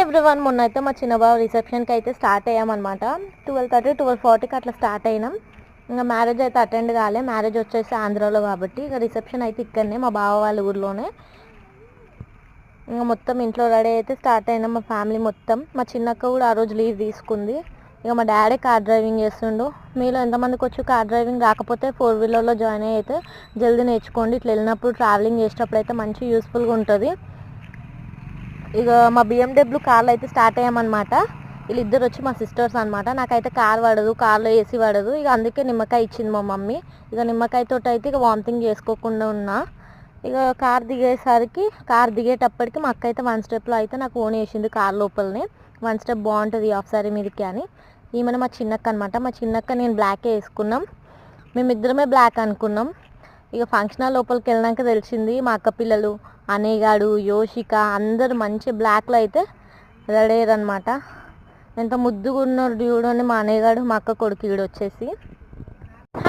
Everyone, మొన్న అయితే మా చిన్న బావ రిసెప్షన్కి అయితే స్టార్ట్ అయ్యామన్నమాట. 12:30 12:40కి అట్లా స్టార్ట్ అయినాం. ఇంకా మ్యారేజ్ అయితే అటెండ్ కాలే. మ్యారేజ్ వచ్చేసి ఆంధ్రాలో కాబట్టి ఇక రిసెప్షన్ అయితే ఇక్కడనే మా బావ వాళ్ళ ఊర్లోనే. ఇంకా మొత్తం ఇంట్లో రెడీ అయితే స్టార్ట్ అయినాం మా ఫ్యామిలీ మొత్తం. మా చిన్నక్క కూడా ఆ రోజు లీవ్ తీసుకుంది. ఇక మా డాడీ కార్ డ్రైవింగ్ చేస్తుండు. మీలో ఎంతమందికి వచ్చి కార్ డ్రైవింగ్ రాకపోతే 4-వీలర్లో జాయిన్ అయితే జల్దీ నేర్చుకోండి. ఇట్లా వెళ్ళినప్పుడు ట్రావెలింగ్ చేసేటప్పుడు అయితే మంచి యూస్ఫుల్గా ఉంటుంది. ఇక మా BMW కార్లో అయితే స్టార్ట్ అయ్యామన్నమాట. వీళ్ళిద్దరు వచ్చి మా సిస్టర్స్ అనమాట. నాకైతే కార్ పడదు, కార్లో ఏసీ పడదు. ఇక అందుకే నిమ్మకాయ ఇచ్చింది మా మమ్మీ. ఇక నిమ్మకాయతో అయితే ఇక వామిటింగ్ చేసుకోకుండా ఉన్నా. ఇక కార్ దిగేటప్పటికి మా అక్క అయితే 1 స్టెప్లో అయితే నాకు ఓన్ వేసింది కార్ లోపలనే. 1 స్టెప్ బాగుంటుంది ఆఫ్ సారీ మీదకి అని. ఈమె మా చిన్నక్క అనమాట. మా చిన్నక్క నేను బ్లాకే వేసుకున్నాం. మేమిద్దరమే బ్లాక్ అనుకున్నాం. ఇక ఫంక్షన్ హాల్ లోపలికి వెళ్ళినాక తెలిసింది మా అక్క పిల్లలు అనేగాడు, యోషిక అందరు మంచి బ్లాక్లో అయితే రెడీ అయ్యారనమాట. ఎంత ముద్దుగా ఉన్నారు చూడండి మా అనేగాడు, మా అక్క కొడుకు ఈడు వచ్చేసి.